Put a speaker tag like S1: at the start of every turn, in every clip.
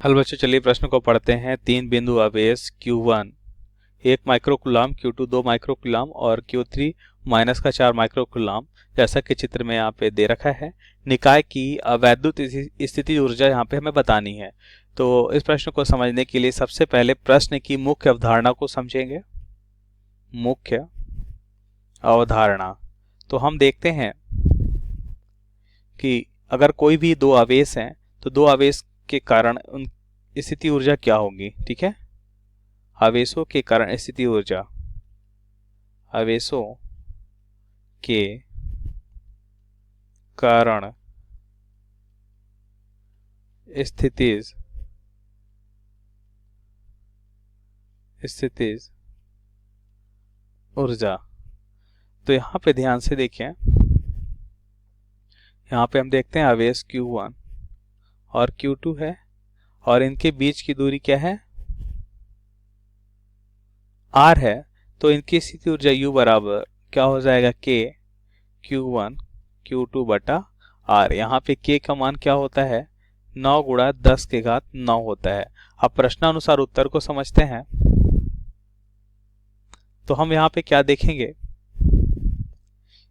S1: Hello बच्चों, चलिए प्रश्न को पढ़ते हैं। 3 बिंदु आवेश Q1 1 माइक्रोकूलम, Q2 2 माइक्रोकूलम और Q3 माइनस का 4 माइक्रोकूलम, जैसा कि चित्र में यहाँ पे दे रखा है। निकाय की वैद्युत स्थिति ऊर्जा यहाँ पे हमें बतानी है। तो इस प्रश्न को समझने के लिए सबसे पहले प्रश्न की मुख्य अवधारणा को समझेंगे। मुख्य अवधारणा तो हम देखते हैं कि अगर कोई भी दो आवेश हैं तो दो आवेश के कारण उन स्थिति ऊर्जा क्या होगी। ठीक है, आवेशों के कारण स्थिति ऊर्जा, आवेशों के कारण स्थितिज ऊर्जा। तो यहाँ पे ध्यान से देखें, यहाँ पे हम देखते हैं आवेश Q1 और Q2 है और इनके बीच की दूरी क्या है, R है। तो इनकी स्थिति ऊर्जा U बराबर क्या हो जाएगा, K Q1 Q2 बटा R। यहाँ पे K का मान क्या होता है, 9 गुणा 10 के घात 9 होता है। अब प्रश्नानुसार उत्तर को समझते हैं। तो हम यहाँ पे क्या देखेंगे,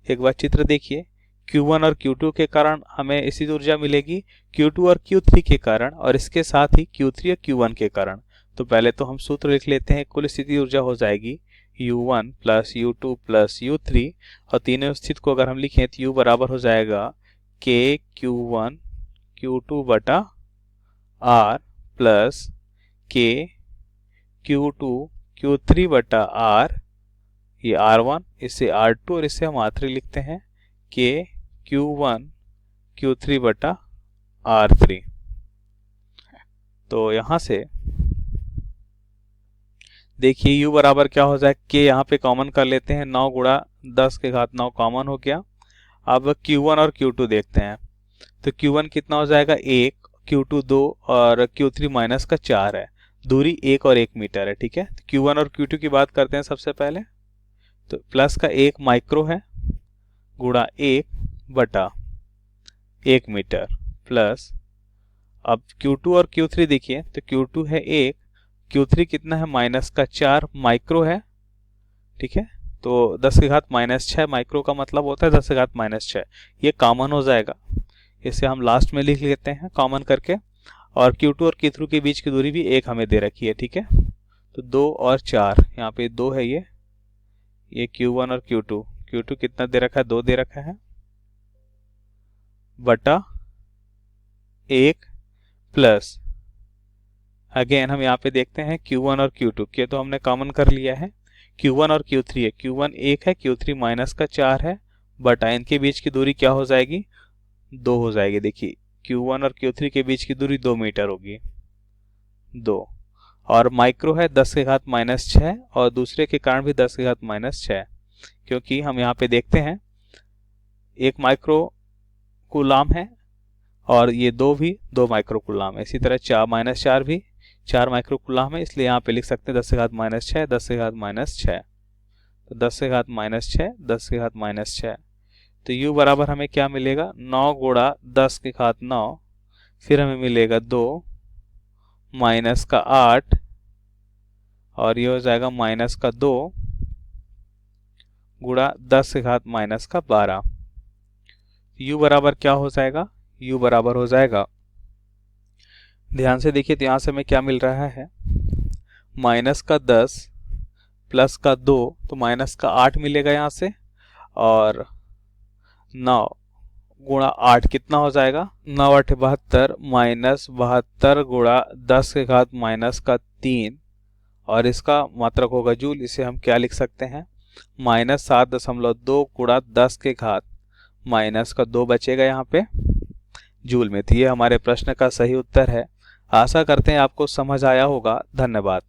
S1: एक बार चित्र देखिए। Q1 और Q2 के कारण हमें स्थिति ऊर्जा मिलेगी, Q2 और Q3 के कारण, और इसके साथ ही Q3 और Q1 के कारण। तो पहले तो हम सूत्र लिख लेते हैं। कुल स्थिति ऊर्जा हो जाएगी U1 plus U2 plus U3, और तीनों स्थिति को अगर हम लिखें तो U बराबर हो जाएगा K Q1 Q2 बटा R plus K Q2 Q3 बटा R, ये R1, इसे R2 और इसे हम R3 लिखते हैं, K Q1 Q3 बटा R3। तो यहां से देखिए U बराबर क्या हो जाए, K यहाँ पे कॉमन कर लेते हैं, 9 गुणा 10 के घात 9 कॉमन हो गया। अब Q1 और Q2 देखते हैं। तो Q1 कितना हो जाएगा, 1, Q2 2 और Q3 माइनस का 4 है। दूरी 1 और 1 मीटर है। ठीक है, तो Q1 और Q2 की बात करते हैं सबसे पहले। तो प्लस का 1 माइक्रो है गुणा 1 बटा 1 मीटर प्लस, अब Q2 और Q3 देखिए, तो Q2 है 1, Q3 कितना है, माइनस का 4 माइक्रो है। ठीक है, तो 10 के घात माइनस 6 माइक्रो का मतलब होता है 10 के घात माइनस 6। ये कॉमन हो जाएगा, इसे हम लास्ट में लिख लेते हैं कॉमन करके। और Q2 और Q3 के बीच की दूरी भी 1 हमें दे रखी है। ठीक है, तो 2 और 4, यहाँ पे 2 है, ये Q1 और Q2 कितना दे रखा है, 2 दे रखा है, बटा 1 प्लस, अगेन हम यहाँ पे देखते हैं Q1 और Q2 के तो हमने कॉमन कर लिया है। Q1 और Q3 है, Q1 1 है, Q3 माइनस का 4 है, बटा इनके बीच की दूरी क्या हो जाएगी, 2 हो जाएगी। देखिए Q1 और Q3 के बीच की दूरी 2 मीटर होगी, 2, और माइक्रो है 10 के घात माइनस 6, और दूसरे के कारण भी 10 के घात माइनस 6, क्योंकि हम यहाँ पे देखते हैं 1 माइक्रो कूलाम है और ये 2 भी 2 माइक्रो कूलाम है। इसी तरह 4 माइनस 4 भी 4 माइक्रो कूलाम है, इसलिए यहाँ पे लिख सकते हैं 10 के घात माइनस 6, 10 के घात माइनस 6। तो 10 के घात माइनस 6, 10 के घात माइनस 6, तो U बराबर हमें क्या मिलेगा, 9 गुणा 10 के घात 9, फिर हमें मिलेगा 2 माइनस का 8, और ये हो जाएगा माइनस का 2 गुणा 10 के घात माइनस का 12। U बराबर क्या हो जाएगा, U बराबर हो जाएगा, ध्यान से देखिए, तो यहाँ से हमें क्या मिल रहा है, माइनस का 10 प्लस का 2, तो माइनस का 8 मिलेगा यहाँ से, और 9 गुणा 8 कितना हो जाएगा, 9 8 72, माइनस 72 गुणा 10 के घात माइनस का 3, और इसका मात्रक होगा जूल। इसे हम क्या लिख सकते हैं, माइनस 7.2 गुणा 10 के घात माइनस का 2 बचेगा यहाँ पे जूल में। तो ये हमारे प्रश्न का सही उत्तर है। आशा करते हैं आपको समझ आया होगा। धन्यवाद।